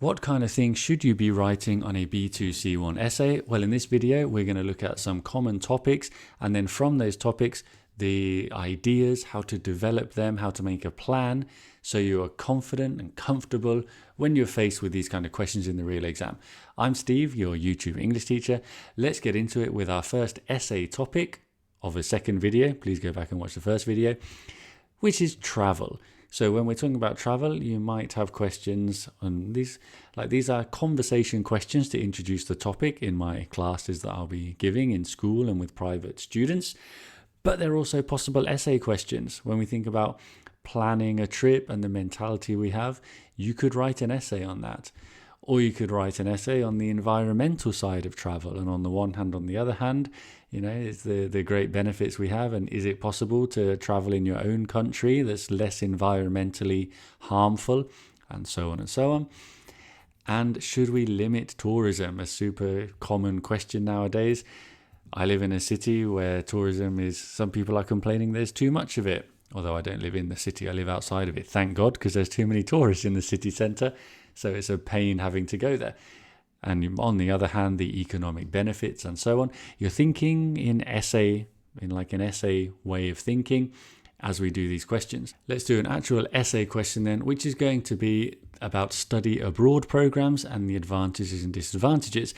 What kind of things should you be writing on a B2C1 essay? Well, in this video, we're going to look at some common topics, and then from those topics, the ideas, how to develop them, how to make a plan, so you are confident and comfortable when you're faced with these kind of questions in the real exam. I'm Steve, your YouTube English teacher. Let's get into it with our first essay topic of a second video. Please go back and watch the first video, which is travel. So when we're talking about travel, you might have questions on these, like these are conversation questions to introduce the topic in my classes that I'll be giving in school and with private students. But they're also possible essay questions. When we think about planning a trip and the mentality we have, you could write an essay on that. Or you could write an essay on the environmental side of travel. And on the one hand, on the other hand, you know, it's the great benefits we have. And is it possible to travel in your own country that's less environmentally harmful? And so on and so on. And should we limit tourism? A super common question nowadays. I live in a city where tourism is, some people are complaining there's too much of it. Although I don't live in the city, I live outside of it. Thank God, because there's too many tourists in the city centre. So it's a pain having to go there. And on the other hand, the economic benefits and so on. You're thinking in essay, in like an essay way of thinking as we do these questions. Let's do an actual essay question then, which is going to be about study abroad programs and the advantages and disadvantages.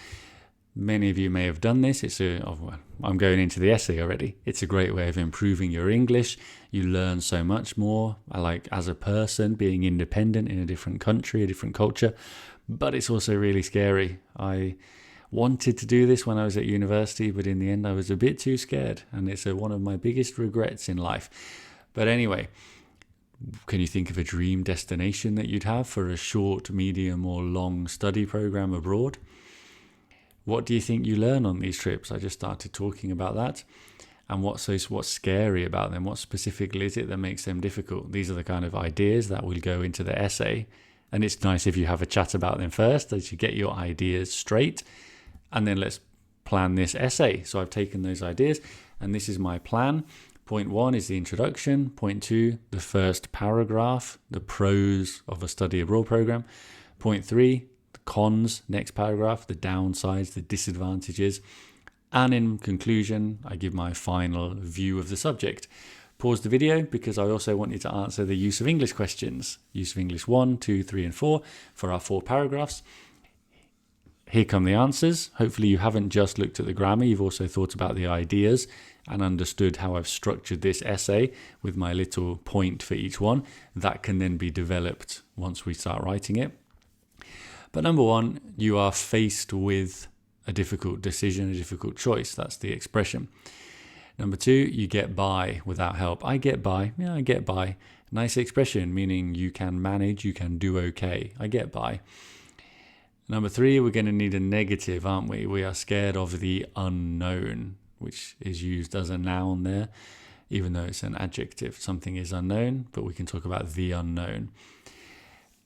Many of you may have done this. I'm going into the essay already. It's a great way of improving your English. You learn so much more, like as a person, being independent in a different country, a different culture. But it's also really scary. I wanted to do this when I was at university, but in the end I was a bit too scared. And it's one of my biggest regrets in life. But anyway, can you think of a dream destination that you'd have for a short, medium or long study program abroad? What do you think you learn on these trips? I just started talking about that. And what's scary about them? What specifically is it that makes them difficult? These are the kind of ideas that will go into the essay. And it's nice if you have a chat about them first, as you get your ideas straight. And then let's plan this essay. So I've taken those ideas and this is my plan. Point 1 is the introduction. Point 2, the first paragraph, the pros of a study abroad program. Point 3, cons, next paragraph, the downsides, the disadvantages, and in conclusion I give my final view of the subject. Pause the video because I also want you to answer the use of English questions, use of English 1, 2, 3 and 4 for our 4 paragraphs. Here come the answers. Hopefully you haven't just looked at the grammar, you've also thought about the ideas and understood how I've structured this essay with my little point for each one. That can then be developed once we start writing it. But number 1, you are faced with a difficult decision, a difficult choice. That's the expression. Number 2, you get by without help. I get by. Yeah, I get by. Nice expression, meaning you can manage, you can do okay. I get by. Number 3, we're going to need a negative, aren't we? We are scared of the unknown, which is used as a noun there, even though it's an adjective. Something is unknown, but we can talk about the unknown.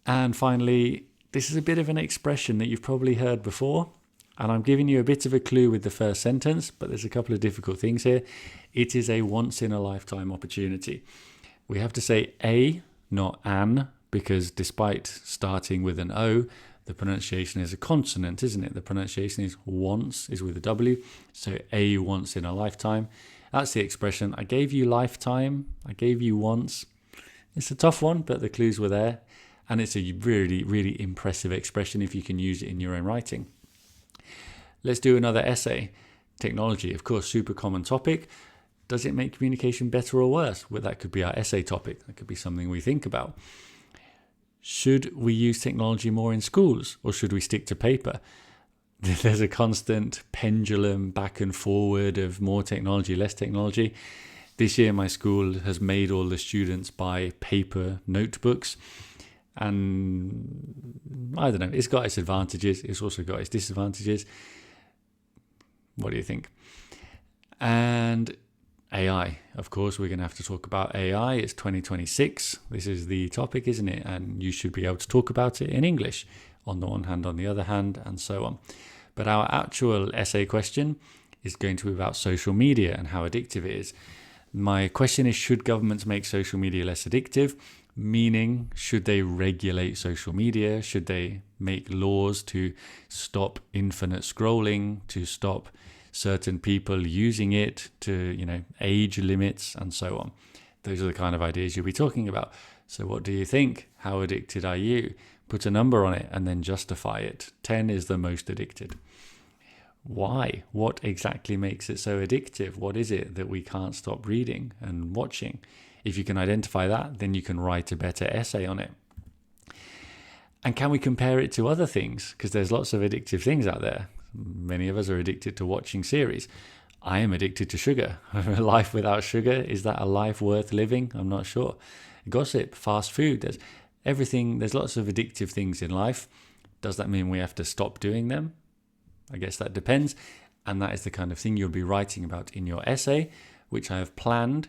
And finally, this is a bit of an expression that you've probably heard before, and I'm giving you a bit of a clue with the first sentence, but there's a couple of difficult things here. It is a once-in-a-lifetime opportunity. We have to say a, not an, because despite starting with an O, the pronunciation is a consonant, isn't it? The pronunciation is once, is with a W, so a once in a lifetime. That's the expression. I gave you lifetime, I gave you once. It's a tough one, but the clues were there. And it's a really, really impressive expression if you can use it in your own writing. Let's do another essay. Technology, of course, super common topic. Does it make communication better or worse? Well, that could be our essay topic. That could be something we think about. Should we use technology more in schools or should we stick to paper? There's a constant pendulum back and forward of more technology, less technology. This year, my school has made all the students buy paper notebooks. And I don't know, it's got its advantages, it's also got its disadvantages. What do you think? And AI, of course, we're going to have to talk about AI. It's 2026. This is the topic, isn't it? And you should be able to talk about it in English on the one hand, on the other hand, and so on. But our actual essay question is going to be about social media and how addictive it is. My question is, should governments make social media less addictive? Meaning, should they regulate social media? Should they make laws to stop infinite scrolling, to stop certain people using it, to, age limits and so on? Those are the kind of ideas you'll be talking about. So what do you think? How addicted are you? Put a number on it and then justify it. 10 is the most addicted. Why? What exactly makes it so addictive? What is it that we can't stop reading and watching? If you can identify that, then you can write a better essay on it. And can we compare it to other things? Because there's lots of addictive things out there. Many of us are addicted to watching series. I am addicted to sugar. A life without sugar, is that a life worth living? I'm not sure. Gossip, fast food, there's everything. There's lots of addictive things in life. Does that mean we have to stop doing them? I guess that depends. And that is the kind of thing you'll be writing about in your essay, which I have planned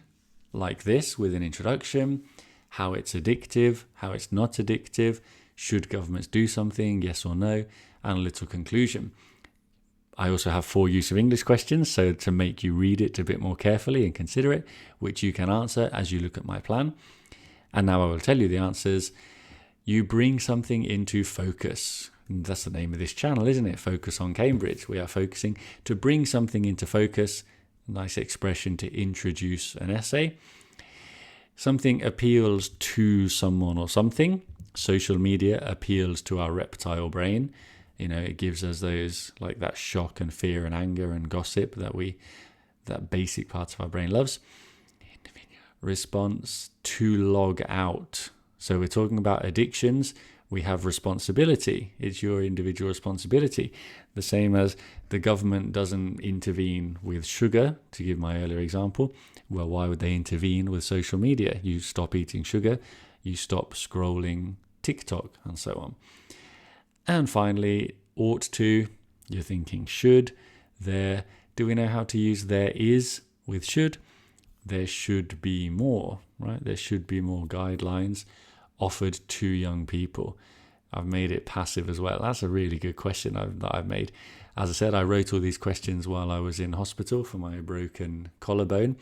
like this, with an introduction, how it's addictive, how it's not addictive, should governments do something, yes or no, and a little conclusion. I also have 4 use of English questions, so to make you read it a bit more carefully and consider it, which you can answer as you look at my plan. And now I will tell you the answers. You bring something into focus. That's the name of this channel, isn't it? Focus on Cambridge. We are focusing to bring something into focus. Nice expression to introduce an essay. Something appeals to someone or something. Social media appeals to our reptile brain. It gives us those, like that shock and fear and anger and gossip that basic part of our brain loves. Response, to log out. So we're talking about addictions. We have responsibility. It's your individual responsibility. The same as the government doesn't intervene with sugar, to give my earlier example. Well, why would they intervene with social media? You stop eating sugar, you stop scrolling TikTok, and so on. And finally, ought to, you're thinking should, there. Do we know how to use there is with should? There should be more, right? There should be more guidelines offered to young people. I've made it passive as well. That's a really good question that I've made. As I said, I wrote all these questions while I was in hospital for my broken collarbone.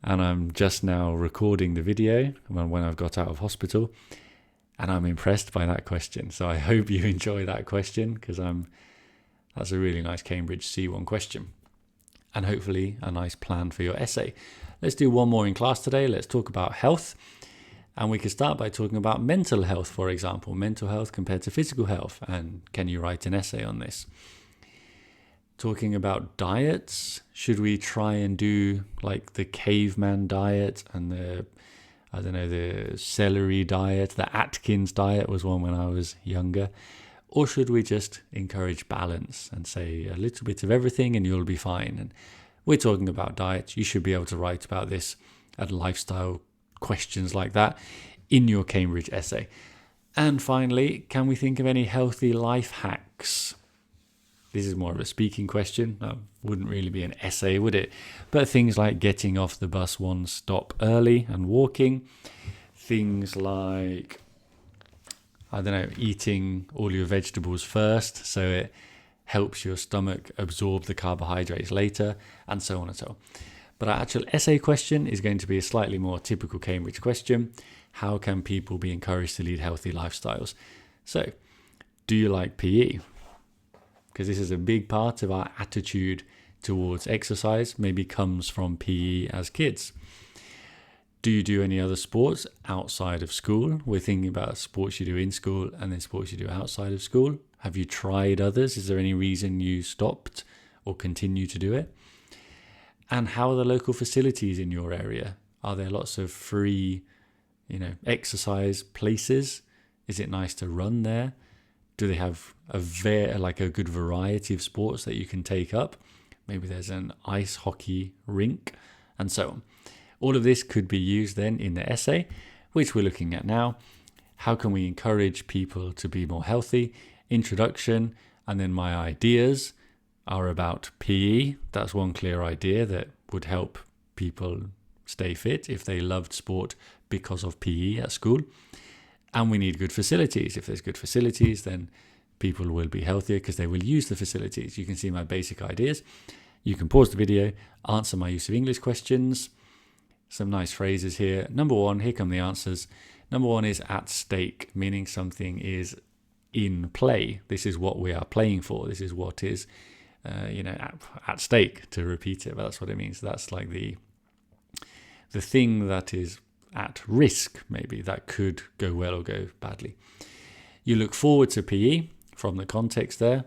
And I'm just now recording the video when I've got out of hospital. And I'm impressed by that question. So I hope you enjoy that question, because that's a really nice Cambridge C1 question. And hopefully a nice plan for your essay. Let's do one more in class today. Let's talk about health. And we can start by talking about mental health, for example, mental health compared to physical health. And can you write an essay on this? Talking about diets, should we try and do like the caveman diet and the celery diet? The Atkins diet was one when I was younger. Or should we just encourage balance and say a little bit of everything and you'll be fine? And we're talking about diets. You should be able to write about this at lifestyle questions like that in your Cambridge essay. And finally, can we think of any healthy life hacks? This is more of a speaking question. That wouldn't really be an essay, would it? But things like getting off the bus one stop early and walking. Things like, eating all your vegetables first so it helps your stomach absorb the carbohydrates later, and so on and so on. But our actual essay question is going to be a slightly more typical Cambridge question. How can people be encouraged to lead healthy lifestyles? So, do you like PE? Because this is a big part of our attitude towards exercise, maybe comes from PE as kids. Do you do any other sports outside of school? We're thinking about sports you do in school and then sports you do outside of school. Have you tried others? Is there any reason you stopped or continue to do it? And how are the local facilities in your area? Are there lots of free, exercise places? Is it nice to run there? Do they have a good variety of sports that you can take up? Maybe there's an ice hockey rink and so on. All of this could be used then in the essay, which we're looking at now. How can we encourage people to be more healthy? Introduction, and then my ideas are about PE. That's one clear idea that would help people stay fit if they loved sport because of PE at school. And we need good facilities. If there's good facilities, then people will be healthier because they will use the facilities. You can see my basic ideas. You can pause the video, answer my use of English questions. Some nice phrases here. Number 1, here come the answers. Number one is at stake, meaning something is in play. This is what we are playing for. This is what is, at stake, to repeat it. But that's what it means. That's like the thing that is at risk, maybe, that could go well or go badly. You look forward to PE from the context there.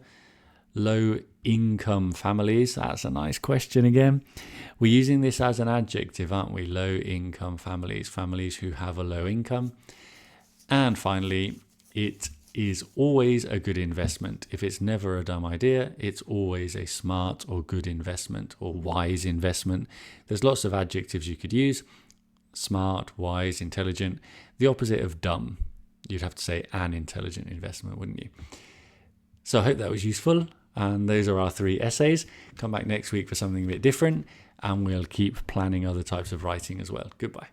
Low income families. That's a nice question again. We're using this as an adjective, aren't we? Low income families, families who have a low income. And finally, it is always a good investment. If it's never a dumb idea, it's always a smart or good investment or wise investment. There's lots of adjectives you could use. Smart, wise, intelligent. The opposite of dumb. You'd have to say an intelligent investment, wouldn't you? So I hope that was useful. And those are our 3 essays. Come back next week for something a bit different, and we'll keep planning other types of writing as well. Goodbye.